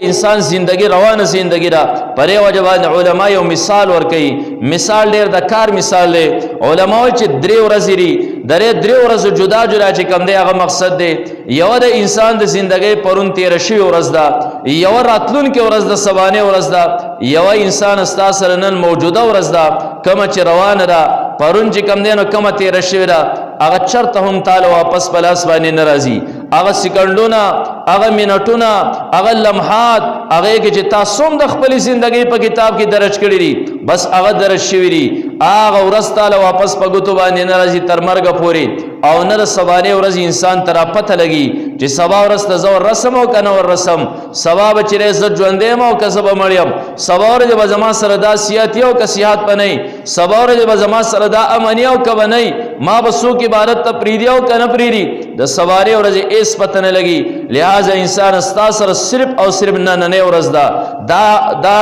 انسان زندگی روانه زندگی دا پرې وجه باندې علما یو مثال ورکوي. مثال ډېر د کار مثال دی. علما وایي چې 3 ورځې دي، درې 3 ورځې جدا جدا چې کوم دی هغه مقصد دی. یوه د انسان د زندګۍ پرون تېره شوې ورځ ده، یوه راتلونکې ورځ د سبانۍ ورځ ده، یوه انسان ستا سره نن موجوده ورځ ده کومه چې روانه ده. پرون چې کوم دی نو کومه تېره شوې ده هغه چرته هم تاله واپس په لاس باندې نه راځي. هغه سکندونه، هغه منټونه، هغه لمحات، هغه کې چې تاسو هم د خپلې زندګۍ په کتاب کې درج کړي دي، بس هغه درج شوي دي. هغه ورځ تاله واپس په ګوتو باندې نه راځي تر مرګه پورې، او نه د سبانۍ ورځ انسان ته را پته لګي چې سبا ورځ ته زه رسم او که نه ورسم، سبا به چې زه ژوندی یم او که زه به مړ یم، سبا ورځ به زما سره دا صحت او که صحت به نه، سبا ورځ به زما سره دا امني او که به نه، ما به څوک عبادت ته پرېږدي او که نه پرېږدي، د سبانۍ ورځې هېڅ پته نه لګي. لہذا انسان ستا سره صرف او صرف نننۍ ورځ ده. دا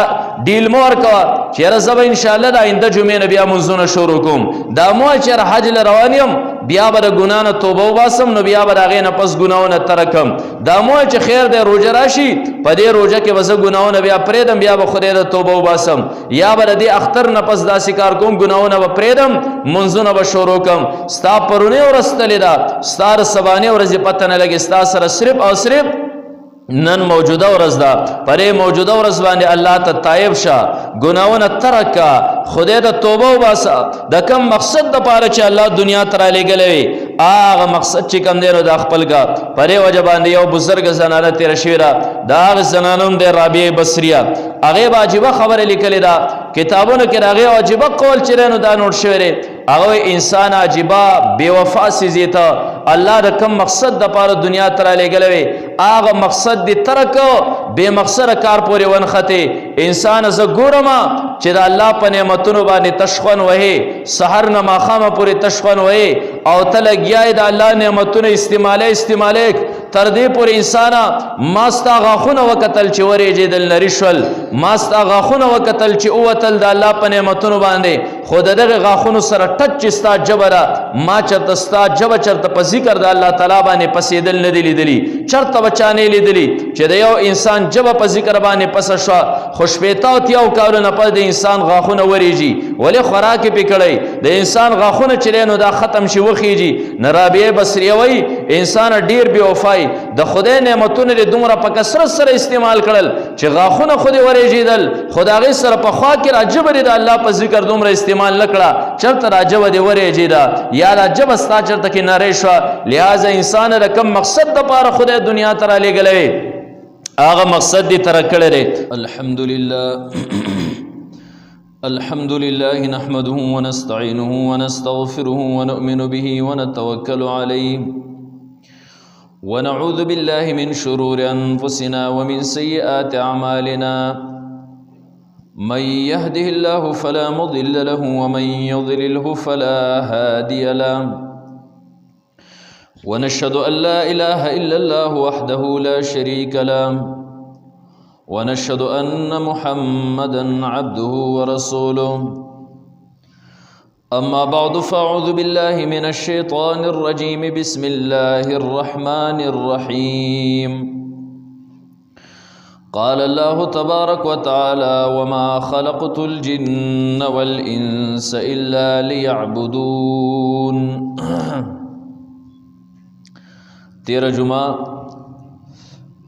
ډیل مه ورکوه چې یاره زه به انشاءالله د آینده جمعې نه بیا منځونه شروع کوم. دا مه وایه چې یاره حج له روان یم بیا به د ګناه نه توبه وباسم نو بیا به د هغې نه پس ګناهونه ترکم. دا مه وایه چې خیر دی روژه راشي په دې روژه کې به زه ګناهونه بیا پرېږدم بیا به خدای د توبه وباسم، یا به د دې اختر نه پس داسې کار کوم ګناهونه به پرېږدم منځونه به شروع کړم. ستا پرونۍ ورځ تلې ده، ستا د سبانۍ ورځې پته نه لګي، ستا سره صرف او صرف نن موجوده ورځ ده. پرې موجوده ورځ باندې الله ته تایب شه، ګناهونه ترک کا، خدای ته توبه وباسه. د کم مقصد دپاره چې الله دنیا ته رالیږلی وي هغه مقصد چې کوم دی نو دا خپل کا. پرې وجه باندې یو بزرګه زنانه تېره شوې ده، د هغې زنانه نوم دی رابعه بصریه. هغې به عجیبه خبره لیکلې ده کتابونو کې، د هغې عجیبه قول چې دی نو دا نوټ شوی دی. هغه انسان عجیبه بې وفا سیزې ته الله د کم مقصد دپاره دنیا ته رالیږلی وي هغه مقصد دې ترک بې مقصده کار پورې ونښتې. انسان زه ګورم چې د الله په نعمتونو باندې تشخون وهې، سحر نه ماښامه پورې تشخون وهې او ته لګیا یې د الله نعمتونه استعمالې تر دې پورې انسانه ما ستا غاښونه وکتل چې ورېجېدل نري شول، ما ستا غاښونه وکتل چې ووتل د الله په نعمتونو باندې، خو د دغې غاښونو سره ټچ چې ستا جبه ده ما چېرته ستا جبه چېرته په ذکر د الله تعالی باندې پسېدل نه دي لیدلي، چېرته به چا نه لیدلي چې د یو انسان جبه په ذکر باندې پسه شوه خو شپېته او 30 کالونه پس د انسان غاښونه ورېږي. ولې خوراک یې پې کړی د انسان غاښونه چې دی نو دا ختم شي وخیږي. نه رابعه بصریه وایي انسان ډېر بې وفایي، د خدای نعمتونه دې دومره په کثرت سره استعمال کړل چې غاښونه خو دې ورېږېدل، خو د هغې سره پخوا کې را ژبه دې د الله په ذکر دومره استعمال نه کړه چېرته را ژبه دې ورېږېده یا را ژبه ستا چېرته کې نرۍ شوه. لہذا انسان د کوم مقصد دپاره خدای دنیا ته رالیږلی وي هغه مقصد دې ترک کړی دی. الحمد لله نحمده ونستعينه ونستغفره ونؤمن به ونتوكل عليه ونعوذ بالله من شرور أنفسنا ومن سيئات أعمالنا من يهده الله فلا مضل له ومن يضلله فلا هادي له ونشهد أن لا إله إلا الله وحده لا شريك له ونشهد أن محمدًا عبده ورسوله أما بعد فأعوذ بالله من الشيطان الرجيم بسم الله الرحمن الرحيم قال الله تبارك وتعالى وما خلقت الجن والإنس إلا ليعبدون. تیرہ جمعہ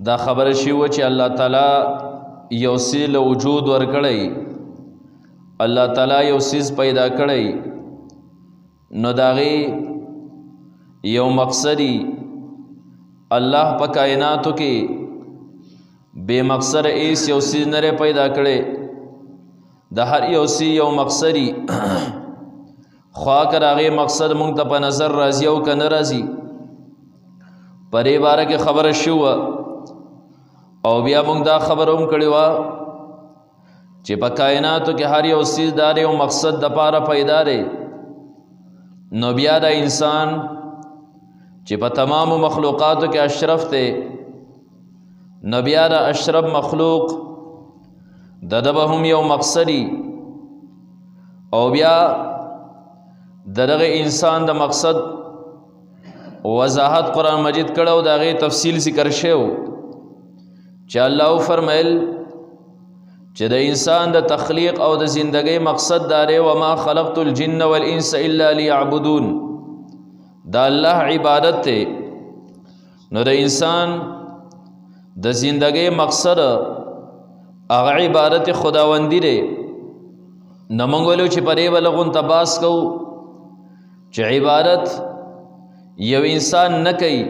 دا خبر شیوه چې الله تعالی یو سیل وجود ورکړی، الله تعالی یو سیز پیدا کړی نو داغی یو مقصدی الله په کائناتو کې بے مقصد ایس یو سیز نره پیدا کړی، د هر یو سی یو مقصدی خوا کر هغې مقصد مونږ ته په نظر راځي او که نه راځي. په دې باره کې خبره شوه او بیا مونږ دا خبره هم کړې وه چې په کائناتو کې هر یو څیز د هر یو مقصد دپاره پیدا دی. نو بیا د انسان چې په تمامو مخلوقاتو کې اشرف دی، نو بیا د اشرف مخلوق د ده به هم یو مقصدی او بیا د دغه انسان د مقصد وضاحت قرآن مجید کړه او د هغې تفصیل ذکر شوی چې الله فرمایل چې د انسان د تخلیق او د زندګۍ مقصد داره وما خلقت الجن والانس الا ليعبدون دا الله عبادت ته نو د انسان د زندګۍ مقصد هغه عبادت خداوندی دی نمنګولو چې پرې ولغون تباس کو چې عبادت یو انسان نه کوي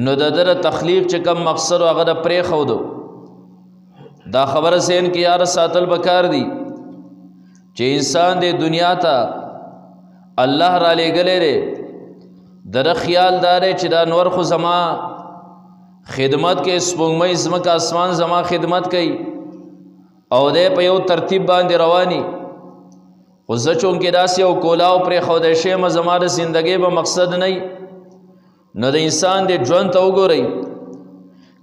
نو د در تخلیق چې کم مقصد هغه د پرې خودو دا خبره سین کې یار ساتل بکار دی چې انسان د دنیا ته الله را لېږلی دی در خیال داره چې دا نور خو زما خدمت کې سپوږمۍ ځمکه اسمان زما خدمت کوي او دی په یو ترتیب باندې رواني خو زه چونکې داسې یو کولاو پرې ښودی شیم زما د زندګۍ به مقصد نه نو د انسان د ژوند ته وګورئ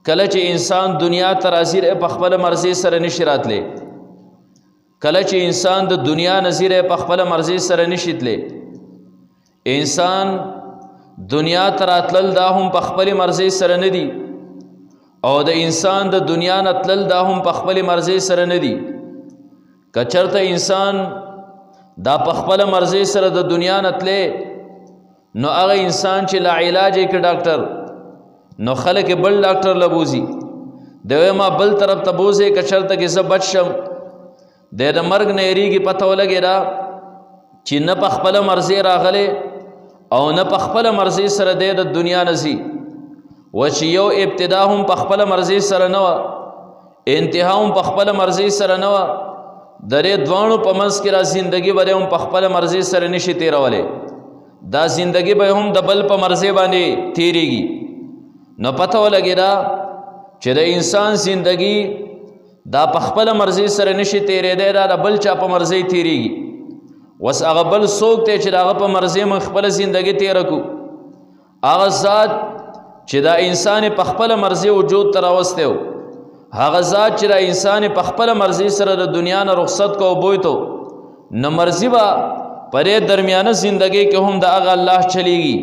کله چې انسان دنیا ته راځي په خپله مرضۍ سره نشي راتلی کله چې انسان د دنیا نظیر په خپله مرضۍ سره نشي تلی انسان دنیا ته راتلل دا هم په خپلې مرضۍ سره نه دي او د انسان د دنیا نه تلل دا هم په خپلې مرضۍ سره نه دي که چېرته انسان دا په خپله مرضۍ سره د دنیا نه تلی نو هغه انسان چې لا علاج یې که ډاکټر نو خلک بل ډاکټر لبوزي دوی ما بل طرف ته بوزي که چېرته کې زه بچ شم د مرګ نه یېرېږي پته ولګې دا چې نه په خپله مرضۍ راغلی او نه په خپله مرضۍ سره دی د دنیا نه ځي و چې یو ابتدا هم په خپله مرضۍ سره نه وه انتها هم په خپله مرضۍ سره نه وه د دې دواړو په منځ کې را زندګي به هم په خپله مرضۍ سره نشي تېرولی دا زندگی به هم د بل په مرضۍ باندې تیریږي نو پته ولګېده چې د انسان زندگی دا په خپله مرضۍ سره نشي تېرېدی دا د بل چا په مرضۍ تیریږي وس هغه بل څوک دی چې د هغه په مرضۍ موږ خپله زندگی تېره کړو هغه ذات چې دا انسان په خپله مرضۍ وجود ته راوستی و هغه ذات چې دا انسان په خپله مرضۍ سره د دنیا نه رخصت کو بویتو نو مرضي به پرې درمیانه زندگی کې هم د هغه الله چلیږي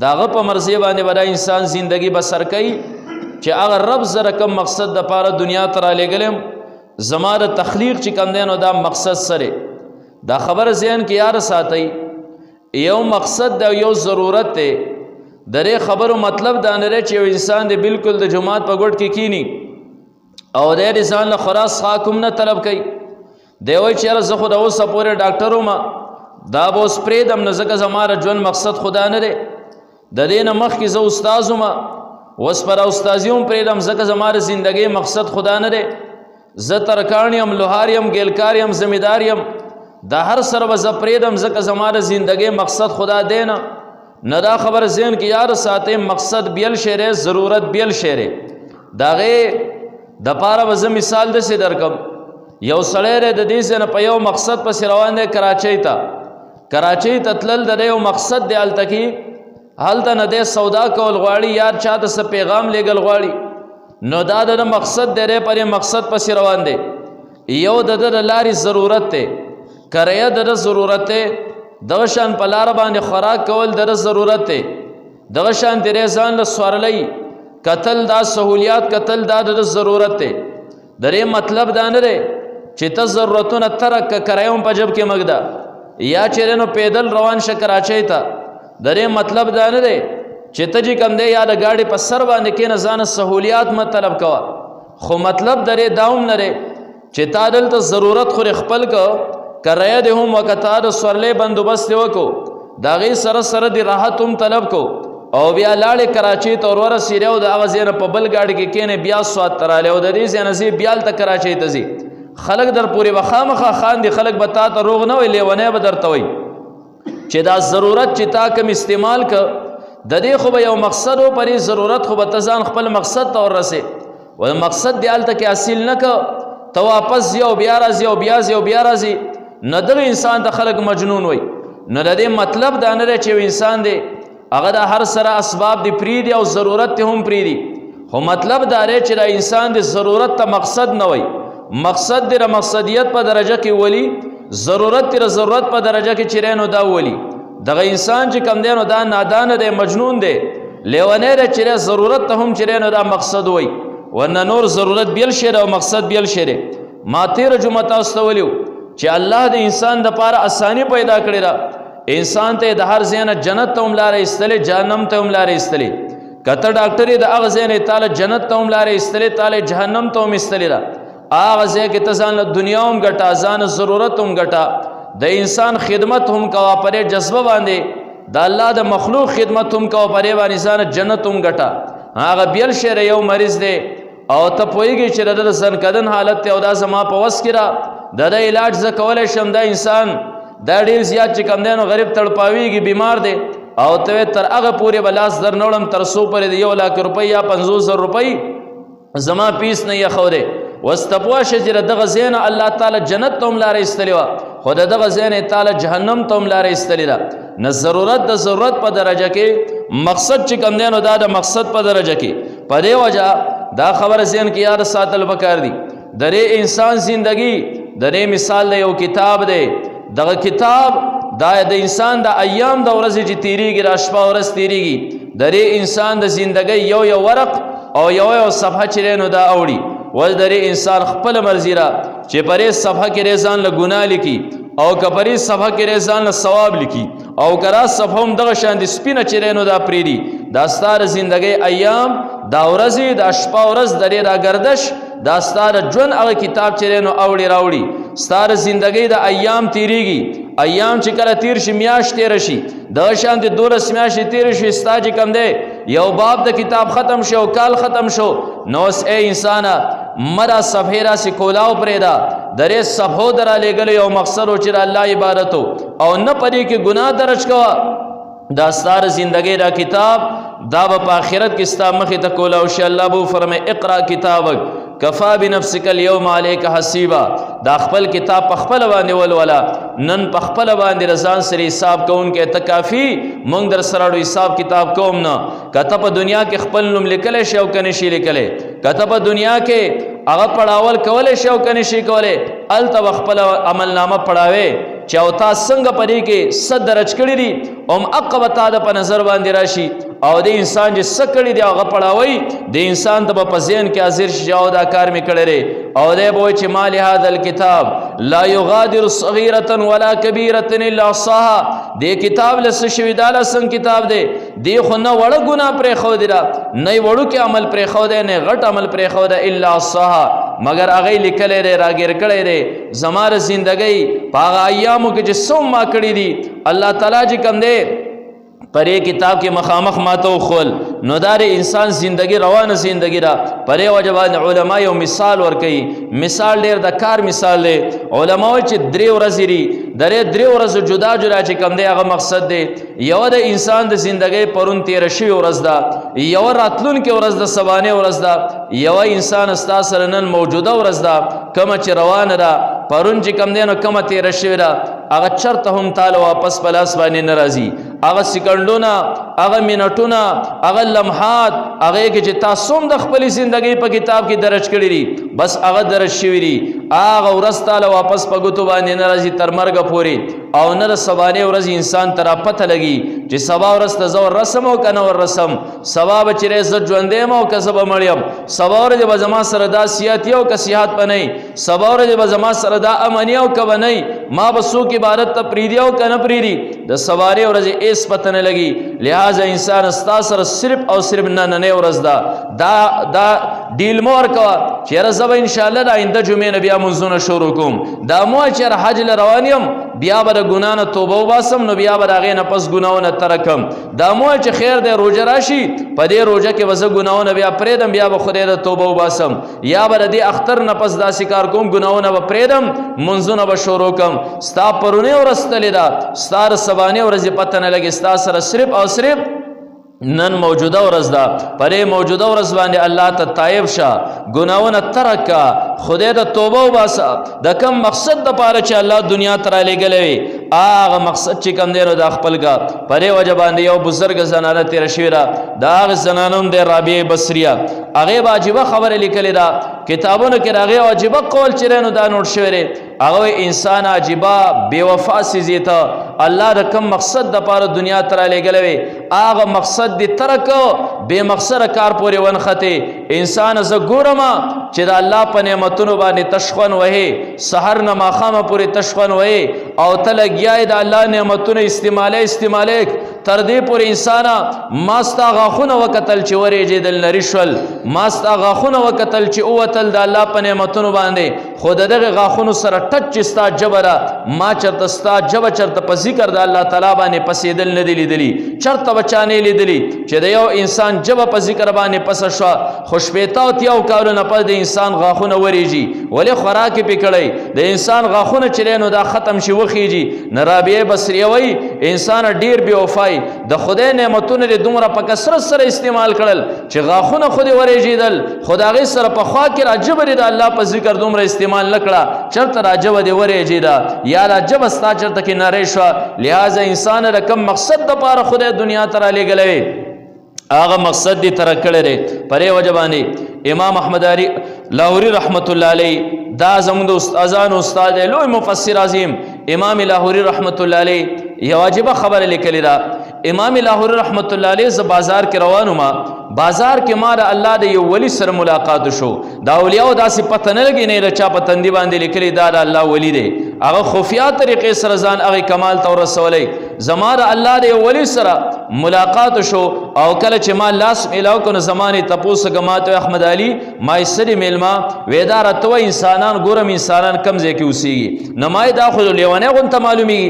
د هغه په مرضۍ باندې به دا انسان زندگی بسر کوي چې هغه رب زره کم مقصد د پاره دنیا ته رالیږلی زما د تخلیق چې کوم دی نو دا مقصد سره دا خبر ذهن کې یار ساتئ یو مقصد دی یو ضرورت دی د دې خبرو مطلب دا نه دی چې یو انسان دی بالکل د جماعت په ګوټ کې کینی او د دې ځان له خوراک څښاک هم نه طلب کوي دی وایي چې یاره زه خو د اوسه پورې ډاکټر وم دا به اوس پرېږدم نو ځکه زما د ژوند مقصد خدا نه دی د دې نه مخکې زه استاذ وم اوس پر استازي هم پرېږدم ځکه زما د زندګۍ مقصد خدا نه دی زه ترکاڼ یم لوهار یم ګیلکار یم زمیدار یم دا هر سره به زه پرېږدم ځکه زما د زندګۍ مقصد خدا دی نه دا خبر ذهن کې یار ساتئ مقصد بیل شی دی ضرورت بیل شی دی د هغې دپاره به زه مثال داسې درکم یو سړی دی د دې ځای نه په یو مقصد پسې روان دی کراچۍ ته تلل د دی یو مقصد دی هلته کې هلته نه دی سودا کول غواړي یار چا ته څه پیغام لیږل غواړي نو دا د مقصد دی پر مقصد پسې روان دی یو د ده د لارې ضرورت دی کریه د ده ضرورت دی دغه شان په لاره باندې خوراک کول د ده ضرورت دی دغه شان دی ځان له سوارلی کتل دا سهولیات کتل دا د ده ضرورت دی د دې مطلب دا نه دی چې ته ضرورتونه ترک که کریه هم په جب کې مږده یا چېرې نو پیدل روان شه کراچۍ ته د دې مطلب دا نه دی چې ته چې کوم دی یا د ګاډي په سر باندې کښېنه ځانه سهولیات مه طلب کوه خو مطلب د دې دا هم نه دی چې تا دلته ضرورت خورې خپل که کریه دې هم وکه تا د سورلی بندوبست یې وکړو د هغې سره سره دې راحت هم طلب کو او بیا لاړې کراچۍ ته ور ورسېدې او د هغه ځای نه په بل ګاډي کې کښېنې بیا سوات ته رالی او د دې ځای نه ځې بیا هلته کراچۍ ته ځي خلک در پورې به خامخا خاندي خلک به تا ته روغ نه وي لیونی به درته وایي چې دا ضرورت چې تا کم استعمال که د دې خو به یو مقصد و پرې ضرورت خو به ته ځان خپل مقصد ته وررسې و مقصد دې هلته کې حاصل نه که ته واپس ځي او بیا راځي او بیا ځي او بیا راځي نو دغه انسان ته خلک مجنون وایي نو د دې مطلب دا نه دی چې یو انسان دی هغه د هر سره اسباب دی پرېږدي او ضرورت ته هم پرېږدي خو مطلب دا دی چې دا انسان د ضرورت ته مقصد نه وایي مقصد دی د مقصدیت په درجه کې ولي ضرورت دی د ضرورت په درجه کې چې نو دا ولي دغه انسان چې کم دی نو دا نادانه دی مجنون دی لیونی دی چې ضرورت ته هم چې نو دا مقصد وایي ورنه نور ضرورت بیل شی او مقصد بیل شی. ما تیر جمعه تاسو ته ویلو چې الله د انسان د پاره اسانی پیدا کړی را. انسان ته د هر ځای نه جنت ته هم لاره ایستلې، جهنم ته هم لاره ایستلې. کته ډاکټر د هغه ځای نه تعالی جنت ته هم لاره ایستلې، تعالی جهنم ته هم ایستلې را. هغه ځای کې ته ځان له دنیا هم ګټه، ځان ضرورت هم ګټه، د انسان خدمت هم کوه پرې جذبه باندې، د الله د مخلوق خدمت هم کوه پرې باندې ځان جنت هم ګټه. هغه بیل شی یو مریض دی او ته پوهېږي چې د سنکدن حالت دی او دا زما په وس کې را، د علاج زه کولی شم. دا انسان دا ډېر زیات چې کوم دی نو غریب تړپاویږي، بیمار دی او ته تر هغه پورې به لاس در نه وړم تر څو پورې د 1 لک روپۍ یا 50,000 روپۍ زما پیس نه یې ښودی. اوس ته پوه شه چې د دغه ځای نه الله تعالی جنت ته هم لاره ایستلې وه، خو د دغه ځای نه تعالی جهنم ته هم لاره ایستلې ده. نه ضرورت د ضرورت په درجه کې، مقصد چې کوم دی نو دا د مقصد په درجه کې. په دې وجه دا خبره ذهن کې یاد ساتل پکار دي. د انسان زندگی د مثال د یو کتاب دی. دغه کتاب دا د انسان د ایام د ورځې چې تیریږي، را شپه ورځ تیریږي، د انسان د زندگی یو ورق او یو صفحه چې نو دا اوړي. ول د انسان خپل مرزي را چې پرې صفحه کې رضان له ګناه لیکي او کپری صفحه کې رضان له ثواب لیکي او کرا صفحه هم دغه شان د سپینه چې نو دا پریدي. دا ستاره زندگی ایام دا ورځې د شپه ورځ د را گردش، دا ستاره ژوند هغه کتاب چې نو اوړي راوړي. ستاره زندگی د ایام تیریږي، ایام چې کله تیر شي میاشت تیر شي، د شان د 12 میاشتې تیر شي، ستا چې کم دی یو باب د کتاب ختم شو، کال ختم شو. نو اے انسانا مرا صفحه را سی کولاو پریدا درې صفحو درا لګل یو مقصد او چې الله عبادت او نه پدې کې ګناه درج کوا. دا ستاره زندگی دا کتاب دا په آخرت کې ستا مخې ته کولاو شي. الله بو فرمای اقرا کتابک کفا بنفسک اليوم علیک حسیبا. دا خپل کتاب په خپل باندې ولولا، نن په خپل باندې رضان سره حساب کوونکې ته کافی، مونږ در سره حساب کتاب کوم نه. کته په دنیا کې خپل نوم لیکلی شي او کنه شي لیکلی، کته په دنیا کې هغه پړاول کولی شي او کنه شي کولی، هلته خپل عمل نامه پړاوې چې او تا څنګه پرې کې څه درج کړي دي هم حق به تا د په نظر باندې راشي. او د انسان چې څه کړي دي هغه پړاوی د انسان ته به په ذهن کې حاضر شي او دا کار مې کړی دی. او دی به وایي چې ما لهذا الکتاب لا یغادر صغیرة ولا کبیرة الا احصاها. دې کتاب له څه شوي دا لسنګ کتاب دی، دی خو نه وړه ګناه پرېښودې ده، نه یې وړوکې عمل پرېښودی، نه غټ عمل پرېښودی، الا احصاها مگر هغه لیکلی دی، راګیر کړی دی. زما د زندګۍ په هغه ایامو کې چې څوم ما کړي دي الله تعالی چې کوم دی پرې کتاب کې مخامخ ماته خول. نو دا انسان زندگی روانه زندگی را پرې وجبان علما یو مثال ورکوي. مثال ډېر د کار مثال دی. علما وایي چې 3 ورځې دي، درې 3 ورځې جدا جدا چې کوم دی هغه مقصد دی. یو د انسان د زندگی پرون تیر شوی ورځ ده، یو راتلونکې ورځ ده، سبانه ورځ ده، یو انسان ستا سره نن موجوده ورځ ده کومه چې روانه ده. پرون چې کوم دی نو کومه تیر شوې ده هغه چرته هم تعالی واپس په لاس باندې نه راځي. هغه سکندونه، هغه منټونه، هغه لمحات، هغه کې چې تاسو هم د خپل زندگی په کتاب کې درج کړی دي بس هغه درج شوی دي. هغه ورځ تعالی واپس په ګوتو باندې نه راځي تر مرګ پورې. او نه د سبانه ورځ انسان ته پته لګي چې سبا ورځ ته زور رسم او کنه ور رسم، سبا به چې زه ژوندې م او که زه به مړ یم، سبا ورځ به زما سره دا صحت او که صحت به نه، سبا ورځ به زما سره دا امنی او که به نه، ما به څوک عبادت ته پرېږدي او که نه پرېږدي. د سبارې ورځې هېڅ پته نه لګي. لہذا انسان ستا سره صرف او صرف نننۍ ورځ ده. دا ډیل مه ورکوه چې یاره زه به انشاءالله د آینده جمعې نه بیا مونځونه شروع کوم. دا مه وایه چې یاره حج له روان یم بیا به د ګناه نه توبه وباسم نو بیا به د هغې نه پس ګناهونه ترکم. دا مه وایه چې خیر دی روژه راشي په دې روژه کې به زه ګناهونه بیا پرېږدم بیا به خدای د توبه وباسم، یا به د دې اختر نه پس داسې کار کوم ګناهونه به پرېږدم مونځونه به شروع کړم. ستا پرونۍ ورځ تللې ده، ستا د سبانۍ ورځې پته نه لګي، ستا سره صرف او صرف نن موجوده ورځ ده. پرې موجوده ورځ باندې الله ته تایب شه، ګناهونه ترک کا، خدای ته توبه وباسه. د کم مقصد دپاره چې الله دنیا ته رالیږلی وي هغه مقصد چې کوم دی نو دا خپل کا. پرې وجه باندې یو بزرګ زنانه تېره شوې ده، د هغې زنانه هم دی رابعه بصریه. هغې به عجیبه خبرې لیکلې ده کتابونو کې، د هغې عجیبه قول چې دی نو دا نوټ شوی دی. هغه انسان عجیبه بېوفا څیزې ته الله د کم مقصد دپاره دنیا ته رالیږلی وي هغه مقصد دې ترک، بے مقصد کار پورې ونخته انسان ز ګورما چې د الله په نعمتونو باندې تشخون وهي سحر نه ماخامه پورې تشخون وهي او تلګیای د الله نعمتونو استعماله تر دې پورې انسان ماستا غاخونه وکتل چې ورېجېدل نریشول ماستا غاخونه وکتل چې اوتل د الله په نعمتونو باندې خود دغه غاخونو سره ټچ ستا جبره ما چرته ستا جبه چرته په ذکر د الله تعالی باندې پسېدل نه دی لیدلی چرته بچانه لیدلی چې د یو انسان جبه په ذکر باندې پس شو خوشبيتا او تیاو کارونه په د انسان غاخونه ورېږي ولې خوراک پکړی د انسان غاخونه چرېنو دا ختم شي وخیږي نرابیه بصری وای انسان ډیر بے وفای د خدای نعمتونه د دومره په کثرت سره استعمال کړل چې غاخونه خو دې ورېږیدل خدای سره په خوا کې راجب لري د الله په ذکر دومره استعمال نکړه چرته راجب دې ورېږیدا یا راجب ستا چرته کې نری شو لہذا انسان رقم مقصد د پاره خدای دنیا ته را لېږلی هغه مقصد دې تر کړی دی پرې وجبانی امام احمد لاهوري رحمت الله علیه دا زموږ د استادانو استاد لوی مفسر عظیم امام لاهوري رحمت الله علیه یو واجبه خبره لیکلی دا امام لاهوري رحمت الله علیه ز بازار کې روانو ما بازار کې ما د الله د یو ولی سره ملاقات شو دا اولیاء داسې پته نه لګی نه چا په تندي باندې لیکلی دا د الله ولی دی هغه خفیا طریقې سره ځان هغه کمال ته ورسولی زما د الله د یو ولی سره ملاقات شو او کله چې ما لاس میلاو کنه زمانه تپوس غماته احمد علي ما سری میلما وېدار تو انسانان ګورم انسانان کم ځای کې اوسېږي نمای دا خو لیوانه غونته معلومي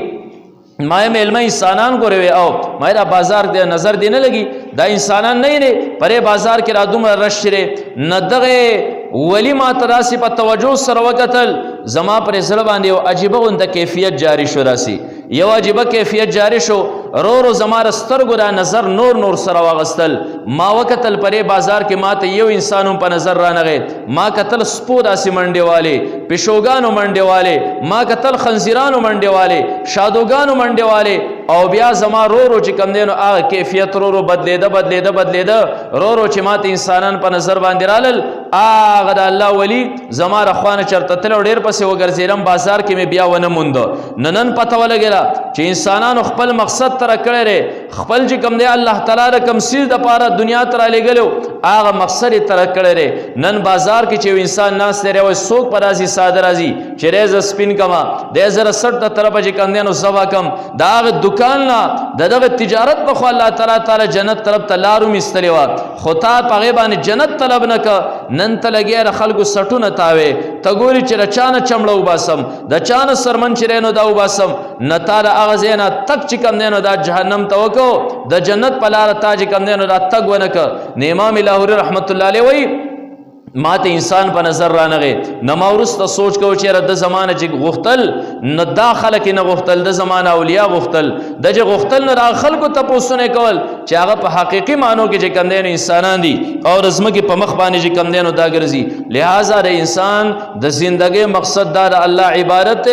ما علم انسانان ګورې او ما دا بازار دی نظر دی نه لګي دا انسانان نه نه پرې بازار کې را دومره رشره نه دغه ولی ما تراسی په توجه سره وکتل زما پر زړه باندې یو عجیبه غونډه کیفیت جاری شو راسي یو عجیبه کیفیت جاری شو رو زما سترګو دا نظر نور سره واغستل ما وکتل پرې بازار کې ما ته یو انسانو په نظر رانغې ما کتل سپو داسې منډې والے پښوګانو منډې والے ما کتل خنزیرانو منډې والے شادوګانو منډې والے او بیا زما رو چې کم دینو هغه کیفیت رو بدلیده رو چې ما ته انسانان په نظر باندې رالل هغه د الله ولی زما رخوانه چرته تل ډیر پسې وګرځیرم بازار کې مې بیا ونه موند نن پته ولګیلا چې انسانانو خپل مقصد تر کړی ری خپل چې کم دی الله تعالی رقم سیز د پاره دنیا تر لګلو هغه مقصد تر کړی ری نن بازار کې چې انسان ناس لري او سوق پرازي ساده راځي چې ریز سپین کما د زر 60 د طرفه چې کم دی نو سوا کم دا دکان نه دغه تجارت په خو الله تعالی جنت طرف ته لارو مستلی وا خو تا په غیبانه جنت طلب نه ک نن ته لګي خلکو سټونه تاوي تګوري چې رچانه چمړو باسم د چانه سرمن چرینو دا وباسم نتار اغزینا تک چې کم دینو دا جهنم ته وکړو د جنت په لار تاج کم دینو دا تک ونک نه امام لاهوري رحمت الله علیه وی ما ته انسان په نظر رانغې نماورسته سوچ کو چې رد زمانه چې غختل نه داخله کې نه غختل د زمانه اولیاء غختل د غختل نه داخل کو تپوسونه کول چې هغه په حقيقي مانو کې چې کم دین انسانان دي او رزمه کې په مخ باندې چې کم دینو دا ګرځي لہذا د انسان د ژوندۍ مقصد دا د الله عبادت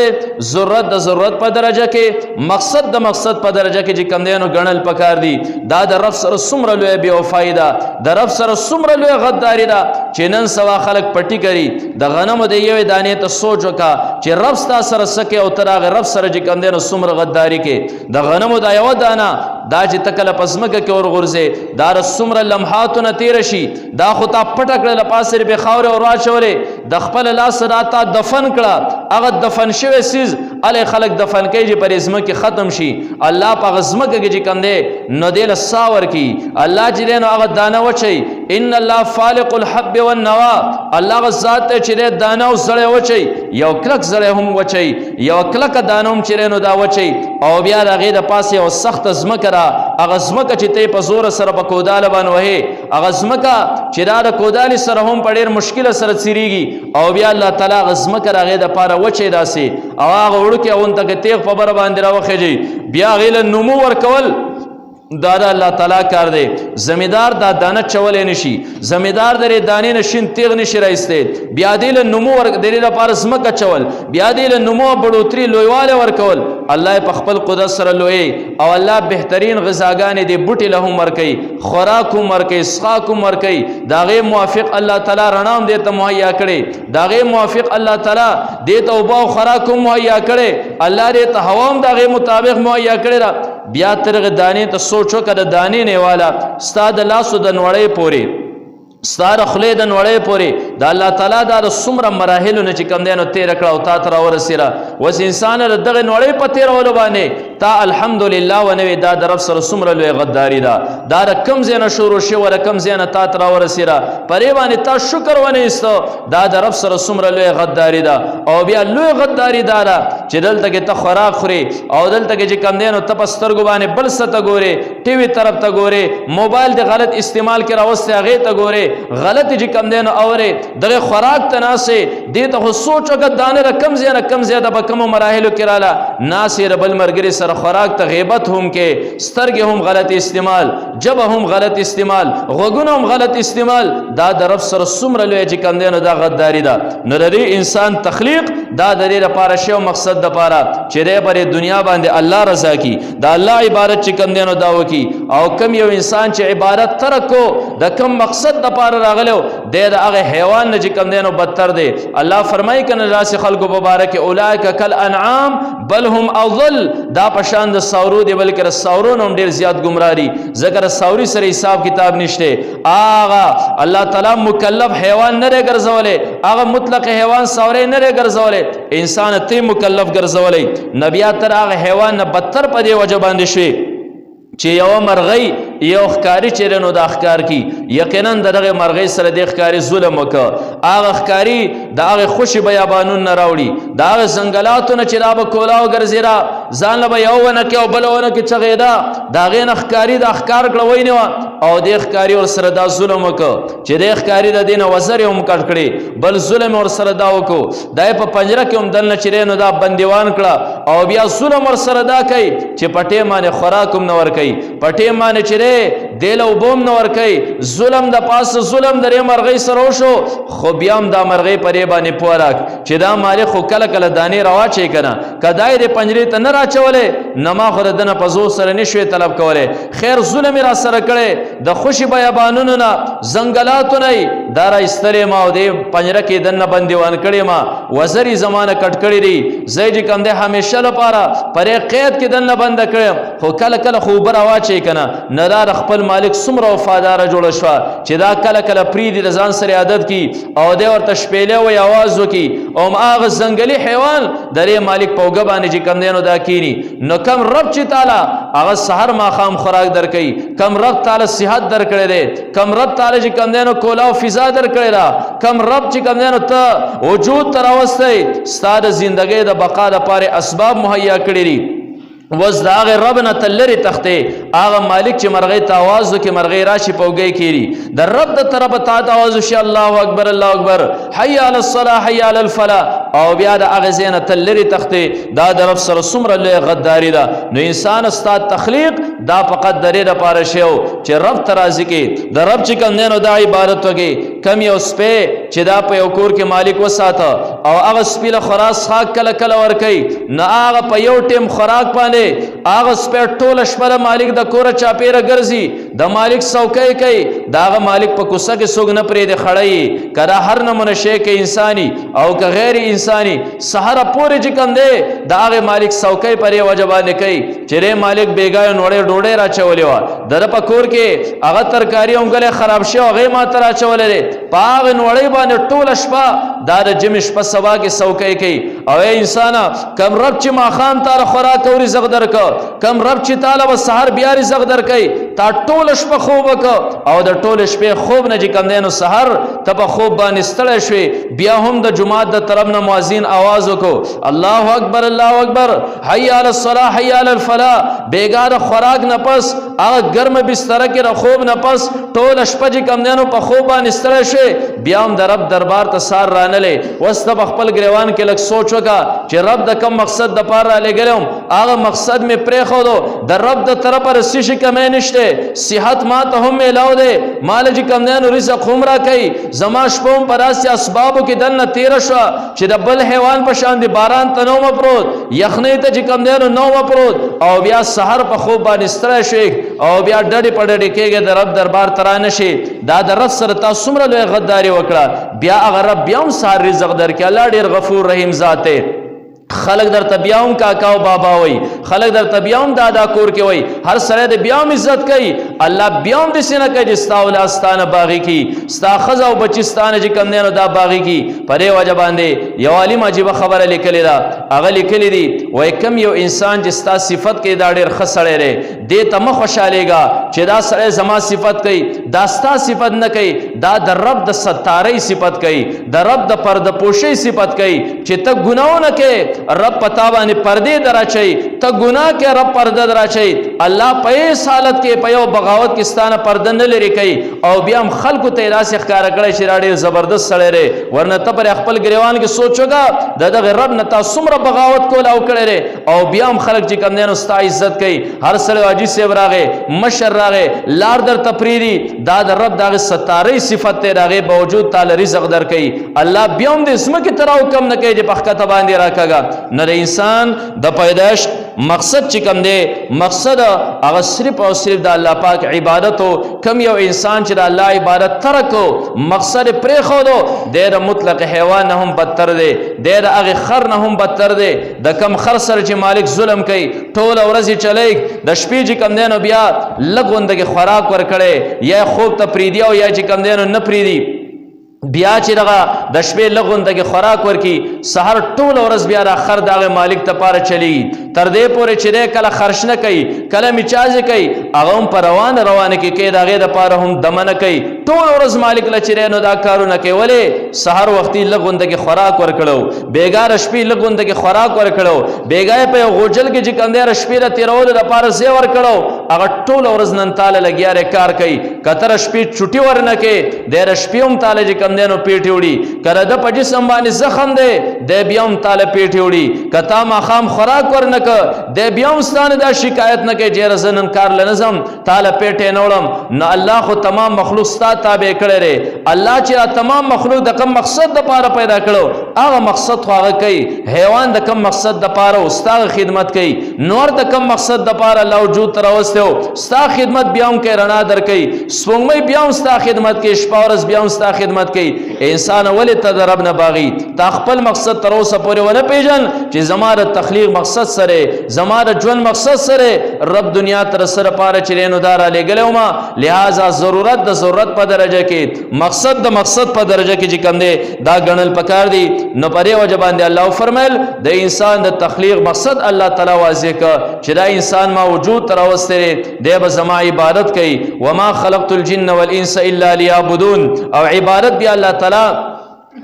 ضرورت د ضرورت په درجه کې مقصد د مقصد په درجه کې چې کم دینو غنل پکار دي دا د رب سره سمره لوی به فائدہ د رب سره سمره لوی غداری دا چې نن سوا خلق پټی کری د غنمو د یوې دانې ته سوچ وکا چې رب ستا سره سکه او تراغه رب سره چې کم دینو سمره غداری کې د غنمو د یو دانه دا چې تکله پسمکه کې اور غرزه دا سمره لمحاتونه تیر شي دا خو تا پټ کړل پاسره به خاور او راچولې د خپل لاس راته دفن کړه هغه دفن شوی سیز ال خلق دفن کوي چې پر اسمه کې ختم شي الله په غزمه کې چې کم دی نو دل ساور کی الله چې نو هغه دانه وچي ان الله فالق الحب والنوى الله غزاد ته چې دانه او زړې وچي یو کلک زړې هم وچي یو کلک دانه هم چې نو دا وچي او بیا هغه د پاسه او سخت زمکه را هغه زمکه چې ته په زور سره په کودال باندې وهي هغه زمکه چې دا کودال سره هم په ډېر مشکل سره چیریږي او بیا الله تعالی غزمکه راغې د پاره وچي داسي او هغه وړو کې اون ته تیغ په بر باندې راوخیږي بیا غیله نمو ورکول دا الله تعالی کار دی زمیدار دا دانه چولې نشي زمیدار درې دانې نشین تیغ نشي راځته بیا دې نمو ور درې لپاره زمکه چول بیا دې نمو بډوتري لویواله ورکول الله په خپل قدرت سره لوی او الله بهترین غذاګانې دې بوټي له هم ورکي خوراک هم ورکي اسقاق هم ورکي داغه موافق الله تعالی رڼام دې ته مهیا کړي داغه موافق الله تعالی دې ته وبو خوراک هم مهیا کړي الله دې ته هوا هم داغه مطابق مهیا کړي بیا ترغه دانې ته سوچ وکړه د دانې نه والا ستا د لاسو د نوړې پورې ستا د خولې د نوړې پورې د الله تعالی دا د څومره مراحلونه چې کوم دی نو تېره کړه او تا ته راورسېده اوس انسان د دغې نوړې په تېرولو باندې تا الحمدلله ونوې دا د رب سره څومره لوی غداري ده دا د کوم ځای نه شروع شوې د کوم ځای نه تا ته راورسېده په دې باندې تا شکر ونه ایسته دا د رب سره څومره لوی غداري ده او بیا لوی غداري دا ده چې دلته کې ته خوراک خورې او دلته کې چې کوم دی نو ته په سترګو باندې بل څه ته ګورې ټي وي طرف ته ګورې موبایل د غلط استعمال کې راوستی هغې ته ګورې غلط چې کم دی نو اورې دغه خوراک ته ناسې دې ته خو سوچ وکړه دانه د کم ځای نه کم ځای ده په کومو مراحلو کې راله ناسې د بل ملګري سره خوراک ته غیبت هم کې سترګې هم غلط استعمال ژبه هم غلط استعمال غوږونه هم غلط استعمال دا د رب سره څومره لوی چې کم دی نو دا غداري ده نو د دې انسان تخلیق دا د دې لپاره شی او مقصد دپاره چې دی پرې دنیا باندې الله رضا کی د الله عبادت چې کم دی نو دا وکړي او کم یو انسان چې عبادت ترک کو د کم مقصد دپاره راغلو دی د هغه حیوان نه چې کم دی نو بدتر دی الله فرمایي که نه داسې خلکو په باره کې اولئک کالانعام بل هم اضل دا په شان د ساورو دی بلکې د ساورو نه هم ډېر زیات ګمراه دي ځکه د ساوري سره حساب کتاب نشته هغه الله تعالی مکلف حیوان نه دی ګرځولی هغه مطلق حیوان ساوری نه دی ګرځولی انسان ته مکلف ګرځولی نبیا تر هغه حیوان نه بدتر په دې وجه باندې شوي چې یو مرغۍ یو ښکاري چې نو دا ښکار کی یقینا د دغه مرغۍ سره د ښکاري ظلم وکړه هغه ښکاري د هغې خوشي بیابانون نه راوړي د هغه ځنګلاتو نه چې دا به کولاو ګرځېده ځان له به یو ونه کې او بله ونه کې چغېده د هغې نه ښکاري دا ښکار کړه ونیوه او دې ښکاري ورسره دا ظلم وکړه چې دې ښکاري د دې نه وزرې هم کټ کړې بل ظلم ورسره دا وکړو دا یې په پنجره کې هم دننه چې نو دا بندیوان کړه او بیا ظلم ورسره دا کوي چې په ټیم باندې خوراک هم نه ورکوي په ټیم باندې چې دیل او بوم نه ورکوي ظلم د پاسه ظلم د دې مرغۍ سره وشو خو بیا هم دا مرغۍ په دې باندې پوه راک چې دا مالک خو کله کله دانې راواچوي که نه که دا یې د پنجرې ته نه راچولی نه ما خو د ده نه په زور سره نه شوې طلب کولی خیر ظلم یې را سره کړی د خوشي بیابانونو نه ځنګلاتو نه یې دا را ایستلی ما او دې پنجره کې دننه بندیوان کړی ما وزرې زما نه کټ کړي دي زه یې چې کوم دی همیشه لپاره په دې قید کې دننه بنده کړم خو کله کله خو اوبه راواچوي که نه نه دا د خپل مالک څومره وفاداره جوړه شوه چې دا کله کله پرېږدي د ځان سره عادت کی او دی ورته شپېلی وایي اواز وکړي او هماغه ځنګلي حیوان د دې مالک په اوږه باندې چې کوم دی نو دا کیني نو کم رب چې تعالی هغه سحر ماښام خوراک درکوي کم رب تعالی صحت درکړی دی کم رب تعالی چې کوم دی نو کولا او فضا درکړې ده کم رب چې کوم دی نو ته وجود ته راوستی ستا د زندګۍ د بقا دپارې اسباب مهیا کړي دي وز د هغې رب نه ته لرې تښتې هغه مالک چې مرغۍ ته آواز وکړي مرغۍ راشي په اوږی کېږي د رب د طرفه تا ته آواز وشي الله اکبر الله اکبر حی علی الصلاة حی علی الفلاح او بیا د هغې ځای نه ته لرې تښتې دا د رب سره څومره لوی غداري ده نو انسان ستا تخلیق دا فقط د دې دپاره شی و چې رب ته راضي کړي د رب چې کوم دی نو دا عبادت وکړي کم یو سپی چې دا په یو کور کې مالک وساته او هغه سپي له خوراک څښاک کله کله ورکوي نه هغه په یو ټیم خوراک باندې هغه سپی ټوله شپه د مالک د کوره چاپېره ګرځي د مالک څوکۍ کوي د هغه مالک په کوڅه کې څوک نه پرېږدي خړی که دا هر نمونه شی که انساني او که غیر انساني سهره پورې چې کوم دی د هغې مالک څوکۍ په دې وجه باندې کوي چې دی مالک بېګاه نوړې ډوډۍ راچولې وه د ده په کور کې هغه ترکاري هم ګلی خراب شوی هغې ما ته راچولی دی په هغې نوړۍ باندې ټوله شپه دا د جمعې شپه سبا کې څوکۍ کوي او ای انسانه کم رب چې ماښام تاله خوراک او رزق درکړه کم رب چې تاله به سهار بیا رزق درکوي تا ټوله شپه خوب وکړه او د ټولې شپې خوب نه چې کوم دی نو سهار ته په خوب باندې ستړی شوې بیا هم د جومات د طرف نه مؤذن آواز وکړو الله اکبر الله اکبر حی علی الصلاة حی علی الفلاح بېګا د خوراک نه پس هغه ګرمه بستره کې د خوب نه پس ټوله شپه چې کوم دی نو په خوب باندې ستړی شوې بیا هم د رب دربار ته سار رانلې اوس ته په خپل ګریوان کې لږ سوچ وکړه چې رب د کوم مقصد دپاره رالیږلی وم هغه مقصد مې پرېښودو د رب د طرفه د څه شي کمی نشته صحت ما ته هم میلاو دی ما له چې کوم دی نو رزق هم راکوي زما شپه هم په داسې اسبابو کې دننه تېره شوه چې د بل حیوان په شان د باران ته نه ومه پروت یخنۍ ته چې کوم دی نو نه ومه پروت او بیا سحر په خوب باندې ستړی شوې او بیا ډډې په ډډې کېږې د رب دربار ته رانه شي دا د رب سره تا څومره لوی غداري وکړه بیا هغه رب بیا هم سهار رزق درکړي الله ډېر غفور رحیم ذات دی خلق در تبیاوم کاکا او بابا وای خلق در تبیاوم دادا کور کې وای هر سره د بیاوم عزت کوي الله بیاوم د سینه کوي ستا ولستانه باغی کی ستا خزا او بچستانه چې کم نه دا باغی کی پرې وجه باندې یو عالم عجیب خبره لیکلی دا هغه لیکلی دی وای کم یو انسان چې ستا صفت کې دا ډېر خسړې ره دې ته مخ خوشالېګا چې دا سره زما صفت کوي دا ستا صفت نه کوي دا د رب د ستارۍ صفت کوي د رب د پرده پوشۍ صفت کوي چې ته ګناونه کې رب پتا باندې پردے دراچي ته ګناه کې رب پرده دراچي الله په هیڅ حالت کې په یو بغاوت کې ستانه پرده نه لري کوي او بیا هم خلکو ته راس ښکار کړي چې راډي زبردست سړی ری ورنه ته پر خپل ګریوان کې سوچوګا دغه رب نه تاسو څومره بغاوت کول او کړی ری او بیا هم خلک چې کم نه ستا عزت کوي هر سړی واجی سیب راغې مشر راغې لار در تپریدي دا د رب دغه ستارې صفت ته راغې باوجود تعالی رزق در کوي الله بیا هم د اسمه کې تراو کم نه کوي چې په خطه باندې راکاګا نه د انسان د پیدائش مقصد چې کوم دی مقصد هغه صرف او صرف د الله پاک عبادت او کم یو انسان چې د الله عبادت ترکو مقصد پرې خو دو د مطلق حیوان نه هم بدتر دی د هغه خر نه هم بدتر دی د کم خر سره چې مالک ظلم کوي ټول ورځ چلی د شپې چې کم دی نو بیا لګوندګي خوراک ور کړي یا خوب ته پریدي او یا چې کم دی نو نه پریدي بیا چې دغه د شپې لغوندګي خوراک ورکی سحر ټول ورځ بیا را خر دغه مالک ته پاره چلی تر دې پورې چې کله خرش نه کوي کله میچازه کوي هغه هم پر روانه کې دغه د پاره هم دمنه کوي ټول ورځ مالک لچره نو دا کارونه کوي ولې سحر وختي لغوندګي خوراک ورکړو بیګار شپې لغوندګي خوراک ورکړو بیګای په غوجل کې چې کندې شپې د تیرول د پاره زی ورکړو هغه ټول ورځ نن تعالی لګیاره کار کوي کتر شپې چټي ورنه کې د شپې هم تعالی کمدنو پیټي وړي کله د پجې سمبانه زخم دی د بیام تعالی پیټي وړي کتا ما خام خوراک ورنک د بیام ستانه دا شکایت نه کوي چې رزنن کار لنظم تعالی پیټي نوړم نو الله خو تمام مخلوق ستا تابع کړي ری الله چې تمام مخلوق د کوم مقصد د پاره پیدا کړو هغه مقصد خو هغه کوي حیوان د کوم مقصد د پاره استاد خدمت کوي نور د کوم مقصد د پاره الله وجود تراوستو ستا خدمت بیام کې رڼا در کوي سپوږمۍ بیام ستا خدمت کې شپه ورځ بیام ستا خدمت انسان ولی تدرب نه باغی تا خپل مقصد تر اوسه پورې ونه پیژن چې زماره تخلیق مقصد سره زماره ژوند مقصد سره رب دنیا تر سره پاره چرینو دار علی ګلو ما لہذا ضرورت د ضرورت په درجه کې مقصد د مقصد په درجه کې چې کم دی دا غنل پکار دی نو پرې وجبان دی الله فرمایل د انسان د تخلیق مقصد الله تعالی واضح ک چې دا انسان ما وجود تر اوسه دی به زما عبادت کوي وما خلقت الجن والانس الا ليعبدون او عبادت بیا الله تعالی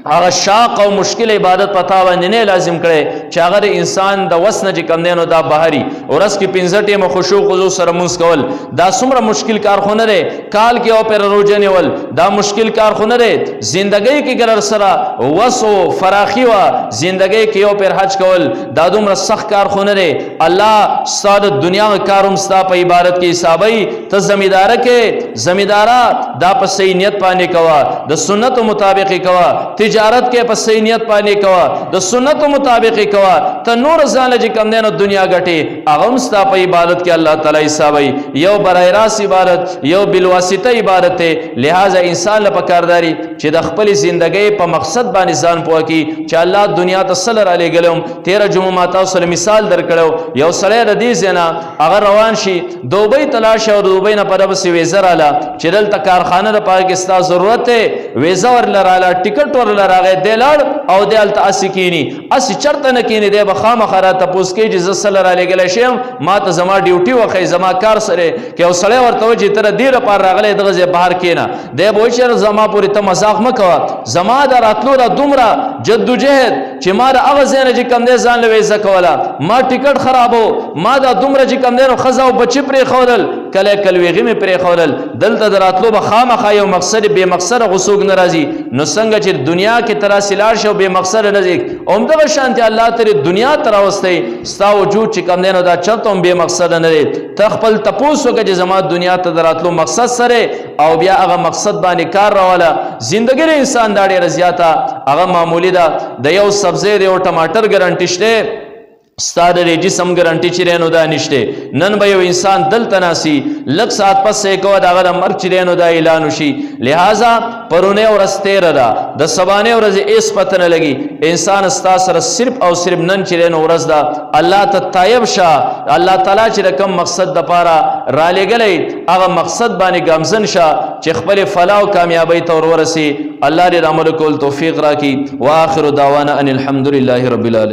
هغه شاق او مشکل عبادت پتا باندې نه لازم کړي چې هغه انسان د وسنه چې کم دینو دا بهاري ورس کې 15 ټیم خشوع خضوع سره مونږ کول دا څومره مشکل کارخونه ده کال کې او پر روزنه ول دا مشکل کارخونه ده ژوندۍ کې ګرر سره وسو فراخي وا ژوندۍ کې او پر حج کول دا دومره سخت کارخونه ده الله ستاسو دنیا کاروم ستاسو په عبادت کې حسابي ته زمیدار کې زمیدارا دا په صحیح نیت باندې کوا د سنت مطابق کوا تجارت کې په صحیح نیت باندې کوا د سنت مطابق کوا ته نور ځان چې کم دینو دنیا غټي هغه هم ستا په عبادت کې الله تعالی حسابي یو برای راست عبادت یو بلواسطه عبادت لہذا انسان له پکارداري چې د خپل ژوندۍ په مقصد باندې ځان پوکي چې الله دنیا ته سلر علی ګلم 13 جمعه ماته سره مثال درکړو یو سړی ردی زینا اگر روان شي دوبۍ تلاش او دوبۍ نه پر بس ویزر اعلی چې دلته کارخانه د پاکستان ضرورت ویزا ورلراله ټیکټ ورلراغه دلړ او دلته اسکینی اس چرته نه کینی د بخامه خرات پوس کې چې زسل را لګل شم ما ته زما ډیوټي وخی زما کار سره کې او سړی ورته چې تر ډیر پر راغله دغه بهر کینا د بوچر زما پوری ته مزاق مکوا زما د راتلو د دومره جدوجہد چې ما د هغه زنه چې کم دې ځان لوي زکولا ما ټیکټ خرابو ما د دومره چې کم دې خزا او بچی پرې خولل کله کلویغه می پرې خولل دلته دراتلو به خامخا یو مقصد به مقصد غسوګ ناراضي نو څنګه چې دنیا کې ترا سلار شو به مقصد نزدیک اومدغه شانتي الله تر دنیا تر واستي ستا وجود چې کم دینو دا چرته به مقصد نه دی تخپل تپوسو کې زما دنیا ته دراتلو مقصد سره او بیا هغه مقصد باندې کار راواله زندګی انسان دا ډېر زیاته هغه معمولی ده د یو سبزی د یو ټماټر ګارانټی شته ستا د جسم ګرانټي چې رینو دا نشته. نن به یو انسان دلته ناسي لږ ساعت پس یې کوه د هغه د مرګ چې رینو دا اعلان وشي. لہذا پرونی ورځ تیره ده، د سبانۍ ورځې هېڅ پته نه لګي. انسان ستا سره صرف او صرف نن چې رینو ورځ ده، الله ته تایب شه. الله تعالی چې د کوم مقصد دپاره رالیږلی هغه مقصد باندې ګامزن شه چې خپلې فلاح او کامیابۍ ته ور ورسي. الله دې د عملو کول توفیق راکړي. واخر دعوانا ان الحمد لله رب العالمین.